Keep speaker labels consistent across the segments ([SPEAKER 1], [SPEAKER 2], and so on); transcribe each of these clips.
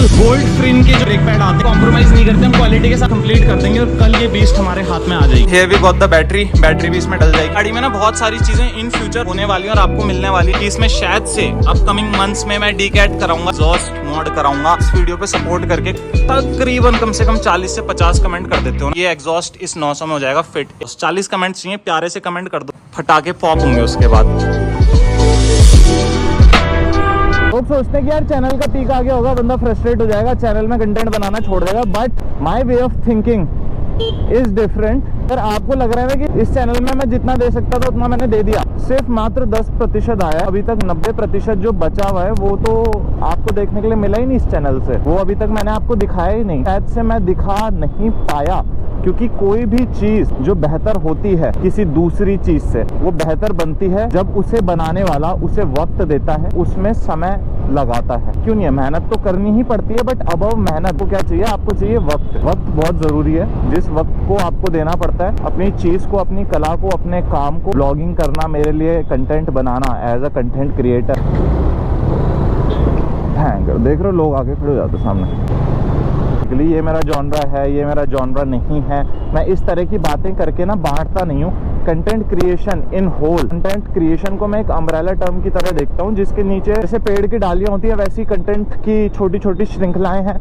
[SPEAKER 1] Original gold फ्रिन के जो brake pad आते हैं, कॉम्प्रोमाइज नहीं करते, हम क्वालिटी के साथ कंप्लीट कर देंगे और कल ये बीस्ट हमारे हाथ में आ जाएगी। Here we got the battery भी इसमें डल जाएगी। गाड़ी में ना बहुत सारी चीजें इन फ्यूचर होने वाली है और आपको मिलने वाली है। इसमें शायद से अपकमिंग मंथ्स में मैं डीकैट कराऊंगा, एग्जॉस्ट मॉड कराऊंगा। इस वीडियो पे सपोर्ट करके तकरीबन कम से कम 40 से 50 कमेंट कर देते हो। ये एग्जॉस्ट इस 900 में हो जाएगा फिट। 40 कमेंट चाहिए, प्यारे से कमेंट कर दो, फटाके पॉप होंगे उसके बाद। लोग सोचते हैं कि यार चैनल का पीक आ गया होगा, बंदा फ्रस्ट्रेट हो जाएगा, चैनल में कंटेंट बनाना छोड़ देगा। But my way of thinking is different. अगर आपको लग रहा है कि इस चैनल में मैं जितना दे सकता था उतना मैंने दे दिया, सिर्फ मात्र 10% आया। अभी तक 90% जो बचा हुआ है वो तो आपको देखने के लिए मिला ही नहीं इस चैनल से। वो अभी तक मैंने आपको दिखाया ही नहीं, शायद से मैं दिखा नहीं पाया। क्योंकि कोई भी चीज जो बेहतर होती है किसी दूसरी चीज से, वो बेहतर बनती है जब उसे बनाने वाला उसे वक्त देता है, उसमें समय लगाता है। क्यों नहीं है, मेहनत तो करनी ही पड़ती है, बट अबव मेहनत को क्या चाहिए, आपको चाहिए वक्त। वक्त बहुत जरूरी है, जिस वक्त को आपको देना पड़ता है अपनी चीज को, अपनी कला को, अपने काम को। ब्लॉगिंग करना मेरे लिए, कंटेंट बनाना एज अ कंटेंट क्रिएटर, देख रहे हो लोग आके खड़े हो जाते सामने। ये मेरा जॉनरा है, ये मेरा जॉनरा नहीं है। मैं इस तरह की बातें करके ना बांटता नहीं हूँ। Content creation in whole, content creation को मैं एक अम्ब्रेला टर्म की तरह देखता हूँ, जिसके नीचे जैसे पेड़ की डालियाँ होती है वैसी कंटेंट की छोटी छोटी श्रृंखलाएं हैं।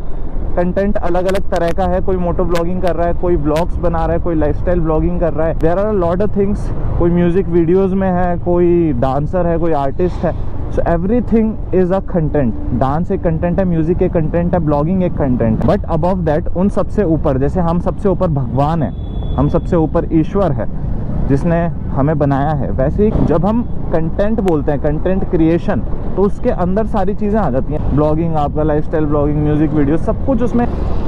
[SPEAKER 1] कंटेंट अलग अलग तरह का है, कोई मोटो ब्लॉगिंग कर रहा है, कोई ब्लॉग्स बना रहा है, कोई लाइफस्टाइल ब्लॉगिंग कर रहा है। There are a lot of things. कोई म्यूजिक वीडियोस में है, कोई डांसर है, कोई आर्टिस्ट है। So everything is a content. Dance एक कंटेंट है, म्यूजिक एक कंटेंट है, ब्लॉगिंग एक कंटेंट है। बट अबव दैट, उन सबसे ऊपर, जैसे हम सबसे ऊपर भगवान है, हम सबसे ऊपर ईश्वर है जिसने हमें बनाया है, वैसे ही जब हम कंटेंट बोलते हैं, कंटेंट क्रिएशन, तो उसके अंदर सारी चीज़ें आ जाती हैं। ब्लॉगिंग, आपका लाइफस्टाइल ब्लॉगिंग, म्यूजिक वीडियो, सब कुछ उसमें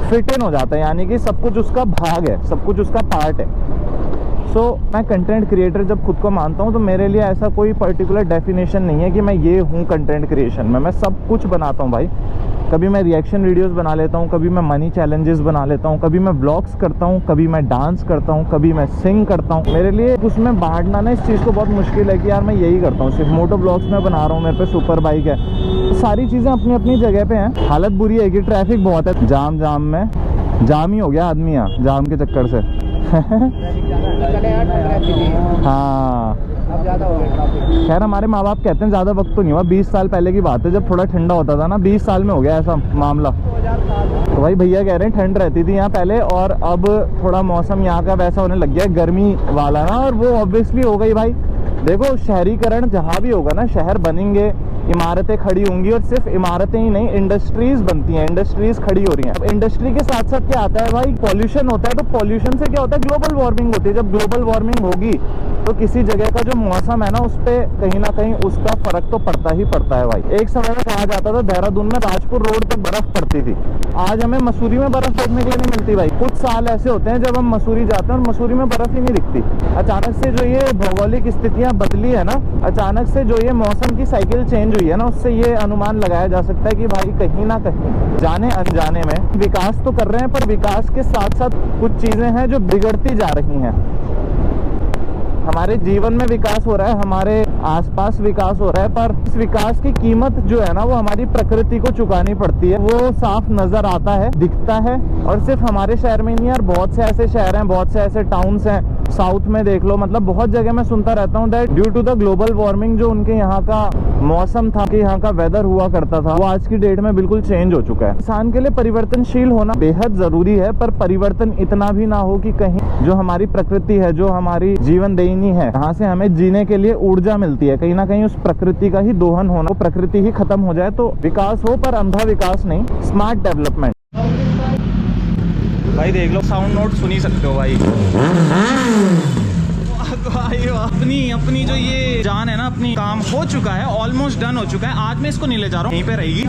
[SPEAKER 1] फिट इन हो जाता है। यानी कि सब कुछ उसका भाग है, सब कुछ उसका पार्ट है। सो मैं कंटेंट क्रिएटर जब खुद को मानता हूँ तो मेरे लिए ऐसा कोई पर्टिकुलर डेफिनेशन नहीं है कि मैं ये हूँ कंटेंट क्रिएशन में। मैं सब कुछ बनाता हूँ भाई। कभी मैं रिएक्शन वीडियोस बना लेता हूँ, कभी मैं मनी चैलेंजेस बना लेता हूँ, कभी मैं व्लॉग्स करता हूँ, कभी मैं डांस करता हूँ, कभी मैं सिंग करता हूँ। मेरे लिए उसमें बांटना ना, इस चीज़ को बहुत मुश्किल है कि यार मैं यही करता हूँ। सिर्फ मोटो ब्लॉग्स में बना रहा हूँ, मेरे पे सुपर बाइक है, तो सारी चीज़ें अपनी अपनी जगह पे हैं। हालत बुरी है कि ट्रैफिक बहुत है, जाम में जाम ही हो गया आदमी यहाँ जाम के चक्कर से। हाँ, खैर हमारे माँ बाप कहते हैं ज़्यादा वक्त तो नहीं हुआ, 20 साल पहले की बात है जब थोड़ा ठंडा होता था ना। 20 साल में हो गया ऐसा मामला। तो भाई भैया कह रहे हैं ठंड रहती थी यहाँ पहले, और अब थोड़ा मौसम यहाँ का वैसा होने लग गया गर्मी वाला ना, और वो ऑब्वियसली हो गई भाई। देखो शहरीकरण जहाँ भी होगा ना, शहर बनेंगे, इमारतें खड़ी होंगी, और सिर्फ इमारतें ही नहीं, इंडस्ट्रीज बनती हैं, इंडस्ट्रीज खड़ी हो रही हैं। अब इंडस्ट्री के साथ साथ क्या आता है भाई, पॉल्यूशन होता है। तो पॉल्यूशन से क्या होता है, ग्लोबल वार्मिंग होती है। जब ग्लोबल वार्मिंग होगी तो किसी जगह का जो मौसम है ना, उस पर कहीं ना कहीं उसका फर्क तो पड़ता ही पड़ता है भाई। एक समय में कहा जाता था देहरादून में राजपुर रोड तक बर्फ पड़ती थी, आज हमें मसूरी में बर्फ देखने के लिए नहीं मिलती भाई। कुछ साल ऐसे होते हैं जब हम मसूरी जाते हैं और मसूरी में बर्फ ही नहीं दिखती। अचानक से जो ये भौगोलिक स्थितियां बदली है ना, अचानक से जो ये मौसम की साइकिल चेंज हुई है ना, उससे ये अनुमान लगाया जा सकता है कि भाई कहीं ना कहीं जाने अनजाने में विकास तो कर रहे हैं, पर विकास के साथ साथ कुछ चीजें हैं जो बिगड़ती जा रही हैं। हमारे जीवन में विकास हो रहा है, हमारे आसपास विकास हो रहा है, पर इस विकास की कीमत जो है ना, वो हमारी प्रकृति को चुकानी पड़ती है। वो साफ नजर आता है, दिखता है। और सिर्फ हमारे शहर में नहीं यार, बहुत से ऐसे शहर हैं, बहुत से ऐसे टाउन्स हैं, साउथ में देख लो, मतलब बहुत जगह मैं सुनता रहता हूँ that due to the global warming जो उनके यहाँ का मौसम था, कि यहाँ का वेदर हुआ करता था, वो आज की डेट में बिल्कुल चेंज हो चुका है। इंसान के लिए परिवर्तनशील होना बेहद जरूरी है, पर परिवर्तन इतना भी ना हो कि कहीं जो हमारी प्रकृति है, जो हमारी जीवन देनी है, जहाँ से हमें जीने के लिए ऊर्जा मिलती है, कहीं ना कहीं उस प्रकृति का ही दोहन होना, वो प्रकृति ही खत्म हो जाए। तो विकास हो, पर अंधा विकास नहीं, स्मार्ट डेवलपमेंट। भाई देख लो, साउंड नोट सुन ही सकते हो भाई। अपनी जो ये जान है ना, अपनी काम हो चुका है, ऑलमोस्ट डन हो चुका है। आज मैं इसको नहीं ले जा रहा हूँ, यहीं पे रहेगी,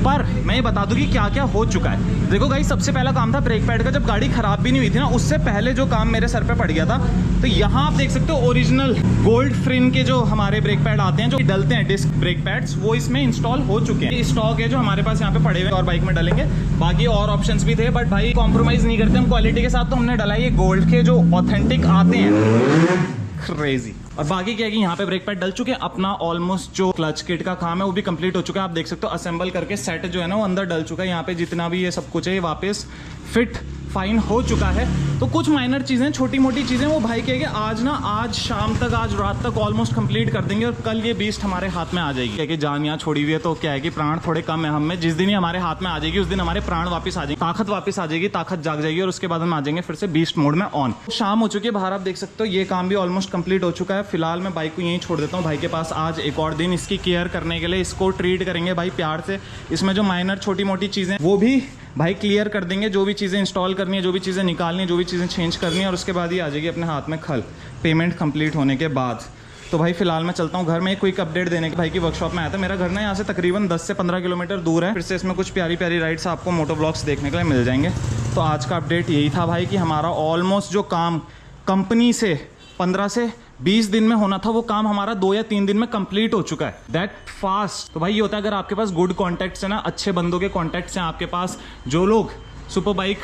[SPEAKER 1] पर मैं ये बता दूं कि क्या क्या हो चुका है। देखो गाइस, सबसे पहला काम था ब्रेक पैड का। जब गाड़ी खराब भी नहीं हुई थी ना, उससे पहले जो काम मेरे सर पे पड़ गया था, तो यहाँ आप देख सकते हो ओरिजिनल गोल्ड फ्रिन के जो हमारे ब्रेक पैड आते हैं, जो डलते हैं डिस्क ब्रेक पैड्स, वो इसमें इंस्टॉल हो चुके हैं। स्टॉक है जो हमारे पास यहाँ पे पड़े हुए और बाइक में डलेंगे। बाकी और ऑप्शंस भी थे, बट भाई कॉम्प्रोमाइज नहीं करते हम क्वालिटी के साथ, तो हमने डला ये गोल्ड के जो ऑथेंटिक आते हैं। क्रेजी। और बाकी क्या है कि यहाँ पे ब्रेक पैड डल चुके हैं, अपना ऑलमोस्ट जो क्लच किट का काम है वो भी कंप्लीट हो चुका है। आप देख सकते हो असेंबल करके सेट जो है ना वो अंदर डल चुका है। यहाँ पे जितना भी ये सब कुछ है वापस फिट फाइन हो चुका है। तो कुछ माइनर चीज़ें, छोटी मोटी चीज़ें वो भाई कहेंगे आज शाम तक, आज रात तक ऑलमोस्ट कंप्लीट कर देंगे और कल ये बीस्ट हमारे हाथ में आ जाएगी। क्या कि जान यहाँ छोड़ी हुई है तो क्या है कि प्राण थोड़े कम है हम में। जिस दिन ही हमारे हाथ में आ जाएगी उस दिन हमारे प्राण वापस आ जाएंगे, ताकत वापस आ जाएगी, ताकत जाग जाएगी और उसके बाद हम आ जाएंगे फिर से बीस्ट मोड में ऑन। शाम हो चुकी है, बाहर आप देख सकते हो ये काम भी ऑलमोस्ट कंप्लीट हो चुका है। फिलहाल मैं बाइक को यहीं छोड़ देता हूँ भाई के पास आज एक और दिन इसकी केयर करने के लिए। इसको ट्रीट करेंगे भाई प्यार से। इसमें जो माइनर छोटी मोटी चीज़ें वो भी भाई क्लियर कर देंगे, जो भी चीज़ें इंस्टॉल करनी है, जो भी चीज़ें निकालनी है, जो भी चीज़ें चेंज करनी है और उसके बाद ही आ जाएगी अपने हाथ में खल, पेमेंट कंप्लीट होने के बाद। तो भाई फिलहाल मैं चलता हूँ घर में एक क्विक अपडेट देने के। भाई की वर्कशॉप में आया था। मेरा घर ना यहाँ से तकरीबन 10 से 15 किलोमीटर दूर है। फिर से इसमें कुछ प्यारी प्यारी राइड्स आपको मोटो ब्लॉग्स देखने के लिए मिल जाएंगे। तो आज का अपडेट यही था भाई कि हमारा ऑलमोस्ट जो काम कंपनी से 15 से 20 दिन में होना था वो काम हमारा 2 या 3 दिन में कंप्लीट हो चुका है। That fast. तो भाई ये होता है अगर आपके पास गुड कॉन्टैक्ट्स है ना, अच्छे बंदों के कॉन्टैक्ट्स हैं आपके पास, जो लोग सुपर बाइक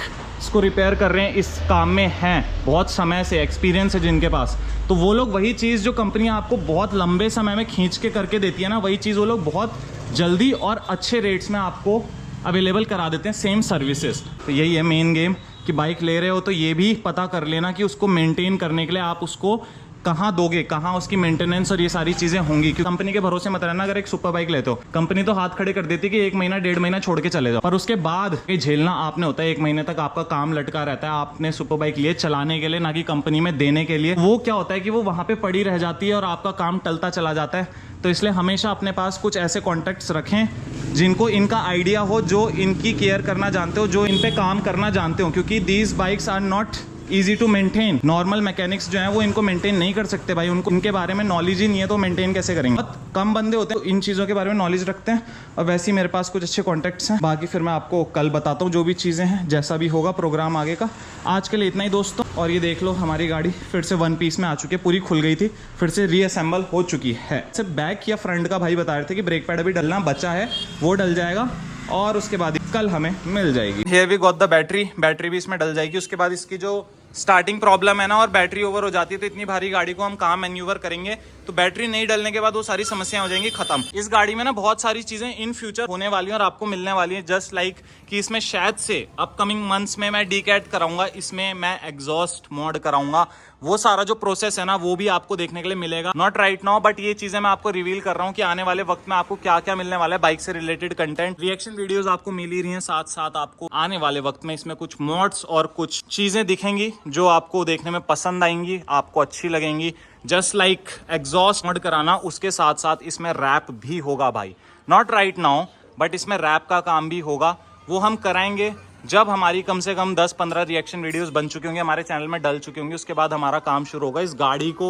[SPEAKER 1] को रिपेयर कर रहे हैं, इस काम में हैं, बहुत समय से एक्सपीरियंस है जिनके पास, तो वो लोग वही चीज़ जो कंपनी आपको बहुत लंबे समय में खींच के करके देती है ना, वही चीज़ वो लोग बहुत जल्दी और अच्छे रेट्स में आपको अवेलेबल करा देते हैं, सेम सर्विसेज। तो यही है मेन गेम कि बाइक ले रहे हो तो ये भी पता कर लेना कि उसको मेंटेन करने के लिए आप उसको कहाँ दोगे, कहाँ उसकी मेंटेनेंस और ये सारी चीज़ें होंगी। क्योंकि कंपनी के भरोसे मत रहना। अगर एक सुपर बाइक लेते हो, कंपनी तो हाथ खड़े कर देती कि 1 महीना 1.5 महीना छोड़ के चले जाओ, पर उसके बाद ये झेलना आपने होता है। 1 महीने तक आपका काम लटका रहता है। आपने सुपर बाइक लिए चलाने के लिए, ना कि कंपनी में देने के लिए। वो क्या होता है कि वो वहाँ पे पड़ी रह जाती है और आपका काम टलता चला जाता है। तो इसलिए हमेशा अपने पास कुछ ऐसे कॉन्टैक्ट्स रखें जिनको इनका आइडिया हो, जो इनकी केयर करना जानते हो, जो इन पे काम करना जानते हो। क्योंकि these bikes are not easy to maintain. Normal mechanics जो है वो इनको मेंटेन नहीं कर सकते भाई। उनको इनके बारे में नॉलेज ही नहीं है तो मेंटेन कैसे करेंगे। बहुत कम बंदे होते हैं इन चीज़ों के बारे में नॉलेज रखते हैं। और वैसे ही मेरे पास कुछ अच्छे कॉन्टैक्ट्स हैं। बाकी फिर मैं आपको कल बताता हूँ जो भी चीज़ें हैं, जैसा भी होगा प्रोग्राम आगे का। आज के लिए इतना ही दोस्तों। और ये देख लो हमारी गाड़ी फिर से 1 पीस में आ चुकी है, पूरी खुल गई थी, फिर से रीअसेंबल हो चुकी है। सिर्फ बैक या फ्रंट का भाई बता रहे थे कि ब्रेक पैड अभी डलना बचा है, वो डल जाएगा और उसके बाद कल हमें मिल जाएगी। Here we got the battery भी इसमें डल जाएगी। उसके बाद इसकी जो स्टार्टिंग प्रॉब्लम है ना, और बैटरी ओवर हो जाती है, तो इतनी भारी गाड़ी को हम कहाँ मैन्यूवर करेंगे। तो बैटरी नहीं डलने के बाद वो सारी समस्याएं हो जाएंगी खत्म। इस गाड़ी में ना बहुत सारी चीजें इन फ्यूचर होने वाली हैं और आपको मिलने वाली हैं। जस्ट लाइक कि इसमें शायद से अपकमिंग मंथ्स में मैं डीकैट कराऊंगा, इसमें मैं एग्जॉस्ट मोड कराऊंगा। वो सारा जो प्रोसेस है ना वो भी आपको देखने के लिए मिलेगा। नॉट राइट नाउ, बट ये चीजें मैं आपको रिवील कर रहा हूँ कि आने वाले वक्त में आपको क्या क्या मिलने वाला है। बाइक से रिलेटेड कंटेंट, रिएक्शन वीडियोस आपको मिल ही रही हैं, साथ साथ आपको आने वाले वक्त में इसमें कुछ मॉड्स और कुछ चीजें दिखेंगी जो आपको देखने में पसंद आएंगी, आपको अच्छी लगेंगी। जस्ट लाइक एग्जॉस्ट मोड कराना, उसके साथ साथ इसमें रैप भी होगा भाई। नॉट राइट नाउ, बट इसमें रैप का काम भी होगा। वो हम कराएंगे जब हमारी कम से कम 10-15 रिएक्शन वीडियोस बन चुके होंगे, हमारे चैनल में डल चुके होंगे। उसके बाद हमारा काम शुरू होगा इस गाड़ी को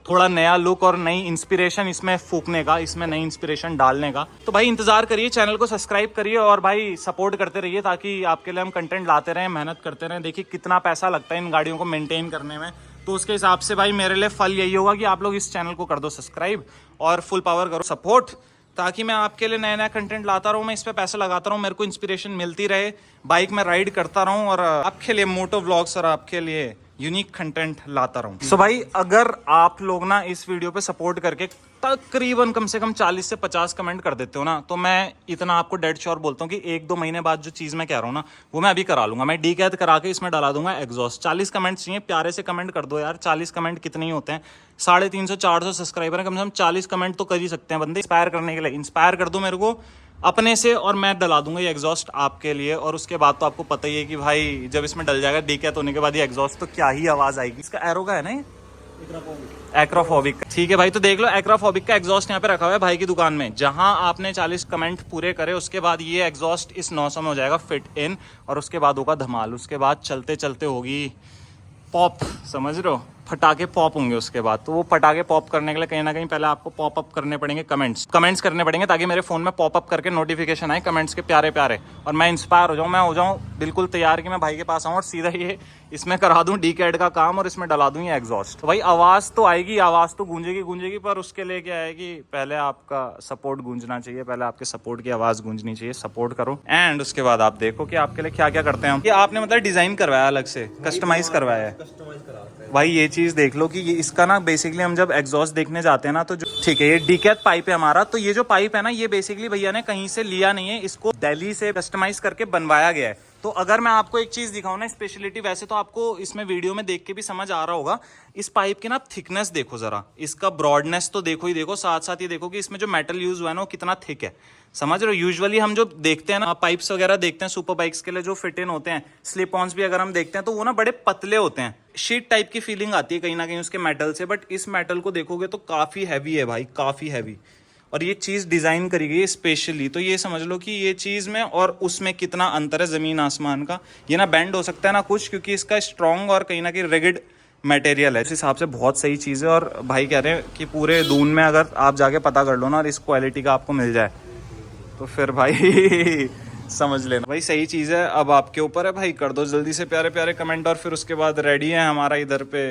[SPEAKER 1] थोड़ा नया लुक और नई इंस्पिरेशन इसमें फूकने का, इसमें नई इंस्पिरेशन डालने का। तो भाई इंतजार करिए, चैनल को सब्सक्राइब करिए और भाई सपोर्ट करते रहिए, ताकि आपके लिए हम कंटेंट लाते रहें, मेहनत करते रहें। देखिए कितना पैसा लगता है इन गाड़ियों को मेंटेन करने में, तो उसके हिसाब से भाई मेरे लिए फल यही होगा कि आप लोग इस चैनल को कर दो सब्सक्राइब और फुल पावर करो सपोर्ट, ताकि मैं आपके लिए नया नया कंटेंट लाता रहूँ। मैं इस पे पैसे लगाता रहूँ, मेरे को इंस्पिरेशन मिलती रहे, बाइक में राइड करता रहूँ और आपके लिए मोटो व्लॉग्स और आपके लिए यूनिक कंटेंट लाता रहूँ। सो भाई अगर आप लोग ना इस वीडियो पे सपोर्ट करके तकरीबन कम से कम 40 से 50 कमेंट कर देते हो ना, तो मैं इतना आपको डेड श्योर बोलता हूँ कि 1-2 महीने बाद जो चीज़ मैं कह रहा हूँ ना वो मैं अभी करा लूँगा। मैं डीकैद करा के इसमें डाला दूंगा एग्जॉस्ट। 40 कमेंट चाहिए, प्यारे से कमेंट कर दो यार। 40 कमेंट कितने ही होते हैं, 350-400 सब्सक्राइबर है, कम से कम 40 कमेंट तो कर ही सकते हैं बंदे इंस्पायर करने के लिए। इंस्पायर कर दो मेरे को अपने से और मैं डला दूंगा ये एग्जॉस्ट आपके लिए। और उसके बाद तो आपको पता ही है कि भाई जब इसमें डल जाएगा डीकैद होने के बाद ये एग्जॉस्ट, तो क्या ही आवाज़ आएगी। इसका एरो का है ना, ये एक्रोफोबिक। ठीक है भाई, तो देख लो एक्रोफोबिक का एग्जॉस्ट यहाँ पे रखा हुआ है भाई की दुकान में। जहां आपने 40 कमेंट पूरे करे उसके बाद ये एग्जॉस्ट इस 900 में हो जाएगा फिट इन, और उसके बाद होगा धमाल। उसके बाद चलते चलते होगी पॉप, समझ रहे हो, फटाके पॉप होंगे उसके बाद। तो वो पटाखे पॉप करने के लिए कहीं ना कहीं पहले आपको पॉप अप करने पड़ेंगे, कमेंट्स करने पड़ेंगे, ताकि मेरे फोन में पॉप अप करके नोटिफिकेशन आए कमेंट्स के प्यारे प्यारे, और मैं इंस्पायर हो जाऊँ। मैं हो जाऊँ बिल्कुल तैयार कि मैं भाई के पास आऊँ और सीधा ये इसमें करा दूं डीकैड का काम और इसमें डला दूं ये एग्जॉस्ट। तो भाई आवाज़ तो आएगी, आवाज़ तो गूंजेगी, पर उसके लिए क्या है कि पहले आपका सपोर्ट गूंजना चाहिए, पहले आपके सपोर्ट की आवाज़ गूंजनी चाहिए। सपोर्ट करो एंड उसके बाद आप देखो कि आपके लिए क्या क्या करते हैं हम। ये आपने मतलब डिज़ाइन करवाया, अलग से कस्टमाइज करवाया है भाई। ये चीज़ देख लो कि ये इसका ना बेसिकली हम जब एग्जॉस्ट देखने जाते हैं ना तो जो ठीक है ये डीकैथ पाइप है हमारा। तो ये जो पाइप है ना ये बेसिकली भैया ने कहीं से लिया नहीं है, इसको दिल्ली से कस्टमाइज करके बनवाया गया है। तो अगर मैं आपको एक चीज़ दिखाऊं ना स्पेशलिटी, वैसे तो आपको इसमें वीडियो में देख के भी समझ आ रहा होगा, इस पाइप की ना थिकनेस देखो जरा, इसका ब्रॉडनेस तो देखो ही देखो, साथ साथ ये देखो कि इसमें जो मेटल यूज हुआ है ना वो कितना थिक है। समझ रहे हो? यूजुअली हम जो देखते हैं ना पाइप्स वगैरह देखते हैं सुपर बाइक्स के लिए जो फिट इन होते हैं, स्लिप ऑन्स भी अगर हम देखते हैं तो वो ना बड़े पतले होते हैं, शीट टाइप की फीलिंग आती है कहीं ना कहीं उसके मेटल से। बट इस मेटल को देखोगे तो काफ़ी हैवी है भाई, काफ़ी हैवी। और ये चीज़ डिज़ाइन करी गई है स्पेशली, तो ये समझ लो कि ये चीज़ में और उसमें कितना अंतर है ज़मीन आसमान का। ये ना बैंड हो सकता है ना कुछ, क्योंकि इसका स्ट्रॉन्ग और कहीं ना कहीं रिगिड मटेरियल है। इस हिसाब से बहुत सही चीज़ है। और भाई कह रहे हैं कि पूरे दून में अगर आप जाके पता कर लो ना और इस क्वालिटी का आपको मिल जाए तो फिर भाई समझ लेना भाई सही चीज़ है। अब आपके ऊपर है भाई, कर दो जल्दी से प्यारे प्यारे कमेंट। और फिर उसके बाद रेडी है हमारा इधर पे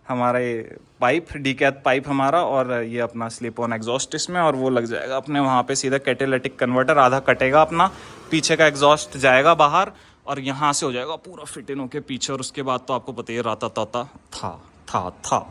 [SPEAKER 1] हमारा ये पाइप, डीकैथ पाइप हमारा, और ये अपना स्लिप ऑन एग्जॉस्ट इसमें, और वो लग जाएगा अपने वहाँ पे सीधा कैटेलिटिक कन्वर्टर, आधा कटेगा अपना, पीछे का एग्जॉस्ट जाएगा बाहर और यहाँ से हो जाएगा पूरा फिट इन होके पीछे। और उसके बाद तो आपको पता ही राता ताता था।